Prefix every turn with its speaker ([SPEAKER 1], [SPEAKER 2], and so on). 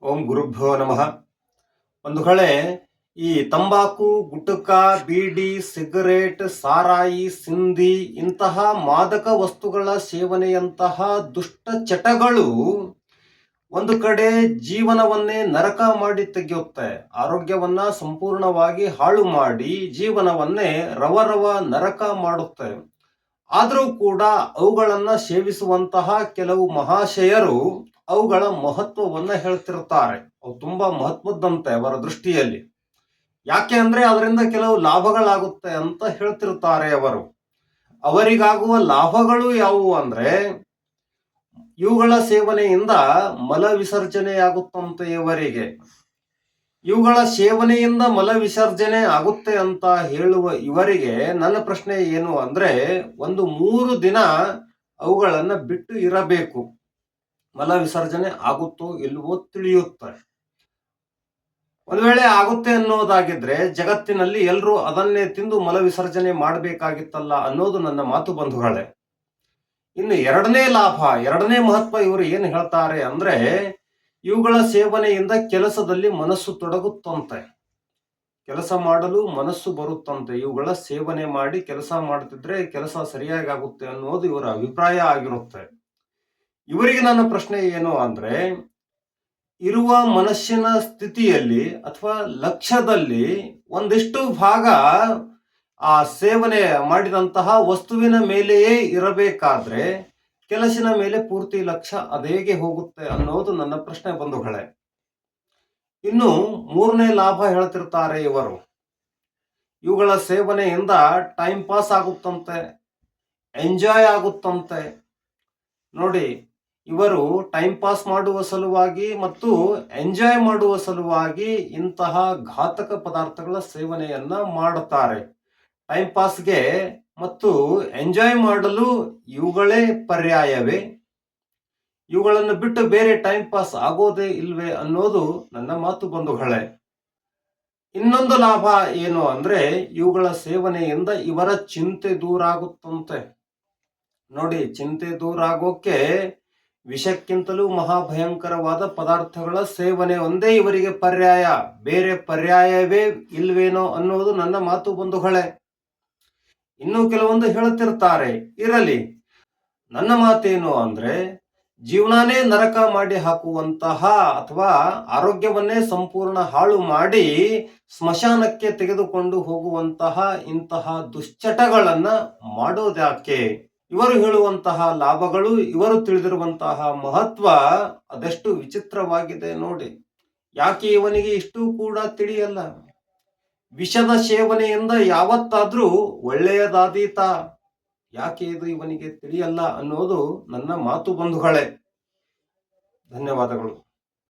[SPEAKER 1] ಓಂ ಗುರುಭ್ಯೋ ನಮಃ. ಬಂಧುಗಳೇ, ಈ ತಂಬಾಕು, ಗುಟುಕ, ಬೀಡಿ, ಸಿಗರೇಟ್, ಸಾರಾಯಿ, ಸಿಂಧಿ ಇಂತಹ ಮಾದಕ ವಸ್ತುಗಳ ಸೇವನೆಯಂತಹ ದುಷ್ಟ ಚಟಗಳು ಒಂದು ಕಡೆ ಜೀವನವನ್ನೇ ನರಕ ಮಾಡಿ ತೆಗೆಯುತ್ತೆ. ಆರೋಗ್ಯವನ್ನ ಸಂಪೂರ್ಣವಾಗಿ ಹಾಳು ಮಾಡಿ ಜೀವನವನ್ನೇ ರವರವ ನರಕ ಮಾಡುತ್ತೆ. ಆದರೂ ಕೂಡ ಅವುಗಳನ್ನ ಸೇವಿಸುವಂತಹ ಕೆಲವು ಮಹಾಶಯರು ಅವುಗಳ ಮಹತ್ವವನ್ನ ಹೇಳ್ತಿರ್ತಾರೆ. ಅವು ತುಂಬಾ ಮಹತ್ವದ್ದಂತೆ ಅವರ ದೃಷ್ಟಿಯಲ್ಲಿ. ಯಾಕೆ ಅಂದ್ರೆ ಅದರಿಂದ ಕೆಲವು ಲಾಭಗಳಾಗುತ್ತೆ ಅಂತ ಹೇಳ್ತಿರ್ತಾರೆ ಅವರು. ಅವರಿಗಾಗುವ ಲಾಭಗಳು ಯಾವುವು ಅಂದ್ರೆ, ಇವುಗಳ ಸೇವನೆಯಿಂದ ಮಲ ವಿಸರ್ಜನೆಯಾಗುತ್ತಂತೆ ಇವರಿಗೆ. ಇವುಗಳ ಸೇವನೆಯಿಂದ ಮಲ ವಿಸರ್ಜನೆ ಆಗುತ್ತೆ ಅಂತ ಹೇಳುವ ಇವರಿಗೆ ನನ್ನ ಪ್ರಶ್ನೆ ಏನು ಅಂದ್ರೆ, ಒಂದು 3 ದಿನ ಅವುಗಳನ್ನ ಬಿಟ್ಟು ಇರಬೇಕು. ಮಲ ವಿಸರ್ಜನೆ ಆಗುತ್ತೋ ಇಲ್ವೋ ತಿಳಿಯುತ್ತೆ. ಒಂದು ವೇಳೆ ಆಗುತ್ತೆ ಅನ್ನೋದಾಗಿದ್ರೆ ಜಗತ್ತಿನಲ್ಲಿ ಎಲ್ಲರೂ ಅದನ್ನೇ ತಿಂದು ಮಲ ವಿಸರ್ಜನೆ ಮಾಡಬೇಕಾಗಿತ್ತಲ್ಲ ಅನ್ನೋದು ನನ್ನ ಮಾತು ಬಂಧುಗಳೇ. ಇನ್ನು ಎರಡನೇ ಲಾಭ, ಎರಡನೇ ಮಹತ್ವ ಇವರು ಏನು ಹೇಳ್ತಾರೆ ಅಂದ್ರೆ, ಇವುಗಳ ಸೇವನೆಯಿಂದ ಕೆಲಸದಲ್ಲಿ ಮನಸ್ಸು ತೊಡಗುತ್ತಂತೆ. ಕೆಲಸ ಮಾಡಲು ಮನಸ್ಸು ಬರುತ್ತಂತೆ. ಇವುಗಳ ಸೇವನೆ ಮಾಡಿ ಕೆಲಸ ಮಾಡ್ತಿದ್ರೆ ಕೆಲಸ ಸರಿಯಾಗಿ ಆಗುತ್ತೆ ಅನ್ನೋದು ಇವರ ಅಭಿಪ್ರಾಯ ಆಗಿರುತ್ತೆ. ಇವರಿಗೆ ನನ್ನ ಪ್ರಶ್ನೆ ಏನು ಅಂದ್ರೆ, ಇರುವ ಮನಸ್ಸಿನ ಸ್ಥಿತಿಯಲ್ಲಿ ಅಥವಾ ಲಕ್ಷ್ಯದಲ್ಲಿ ಒಂದಿಷ್ಟು ಭಾಗ ಆ ಸೇವನೆ ಮಾಡಿದಂತಹ ವಸ್ತುವಿನ ಮೇಲೆಯೇ ಇರಬೇಕಾದ್ರೆ ಕೆಲಸಿನ ಮೇಲೆ ಪೂರ್ತಿ ಲಕ್ಷ್ಯ ಅದೇಗೆ ಹೋಗುತ್ತೆ ಅನ್ನೋದು ನನ್ನ ಪ್ರಶ್ನೆ ಬಂಧುಗಳೇ. ಇನ್ನು 3ನೇ ಲಾಭ ಹೇಳ್ತಿರ್ತಾರೆ ಇವರು. ಇವುಗಳ ಸೇವನೆಯಿಂದ ಟೈಮ್ ಪಾಸ್ ಆಗುತ್ತಂತೆ, ಎಂಜಾಯ್ ಆಗುತ್ತಂತೆ. ನೋಡಿ, ಇವರು ಟೈಮ್ ಪಾಸ್ ಮಾಡುವ ಸಲುವಾಗಿ ಮತ್ತು ಎಂಜಾಯ್ ಮಾಡುವ ಸಲುವಾಗಿ ಇಂತಹ ಘಾತಕ ಪದಾರ್ಥಗಳ ಸೇವನೆಯನ್ನ ಮಾಡುತ್ತಾರೆ. ಟೈಮ್ ಪಾಸ್ಗೆ ಮತ್ತು ಎಂಜಾಯ್ ಮಾಡಲು ಇವುಗಳೇ ಪರ್ಯಾಯವೇ? ಇವುಗಳನ್ನು ಬಿಟ್ಟು ಬೇರೆ ಟೈಮ್ ಪಾಸ್ ಆಗೋದೇ ಇಲ್ವೇ ಅನ್ನೋದು ನನ್ನ ಮಾತು ಬಂಧುಗಳೇ. ಇನ್ನೊಂದು ಲಾಭ ಏನು ಅಂದ್ರೆ, ಇವುಗಳ ಸೇವನೆಯಿಂದ ಇವರ ಚಿಂತೆ ದೂರ ಆಗುತ್ತಂತೆ. ನೋಡಿ, ಚಿಂತೆ ದೂರ ಆಗೋಕೆ ವಿಷಕ್ಕಿಂತಲೂ ಮಹಾಭಯಂಕರವಾದ ಪದಾರ್ಥಗಳ ಸೇವನೆ ಒಂದೇ ಇವರಿಗೆ ಪರ್ಯಾಯ, ಬೇರೆ ಪರ್ಯಾಯವೇ ಇಲ್ವೇನೋ ಅನ್ನೋದು ನನ್ನ ಮಾತು ಬಂಧುಗಳೇ. ಇನ್ನು ಕೆಲವೊಂದು ಹೇಳುತ್ತಿರ್ತಾರೆ, ಇರಲಿ. ನನ್ನ ಮಾತೇನು ಅಂದ್ರೆ, ಜೀವನಾನೇ ನರಕ ಮಾಡಿ ಹಾಕುವಂತಹ ಅಥವಾ ಆರೋಗ್ಯವನ್ನೇ ಸಂಪೂರ್ಣ ಹಾಳು ಮಾಡಿ ಸ್ಮಶಾನಕ್ಕೆ ತೆಗೆದುಕೊಂಡು ಹೋಗುವಂತಹ ಇಂತಹ ದುಶ್ಚಟಗಳನ್ನ ಮಾಡೋದ್ಯಾಕೆ? ಇವರು ಹೇಳುವಂತಹ ಲಾಭಗಳು, ಇವರು ತಿಳಿದಿರುವಂತಹ ಮಹತ್ವ ಅದೆಷ್ಟು ವಿಚಿತ್ರವಾಗಿದೆ ನೋಡಿ. ಯಾಕೆ ಇವನಿಗೆ ಇಷ್ಟು ಕೂಡ ತಿಳಿಯಲ್ಲ? ವಿಷದ ಸೇವನೆಯಿಂದ ಯಾವತ್ತಾದ್ರೂ ಒಳ್ಳೆಯದಾದೀತ? ಯಾಕೆ ಇದು ಇವನಿಗೆ ತಿಳಿಯಲ್ಲ ಅನ್ನೋದು ನನ್ನ ಮಾತು ಬಂಧುಗಳೇ. ಧನ್ಯವಾದಗಳು.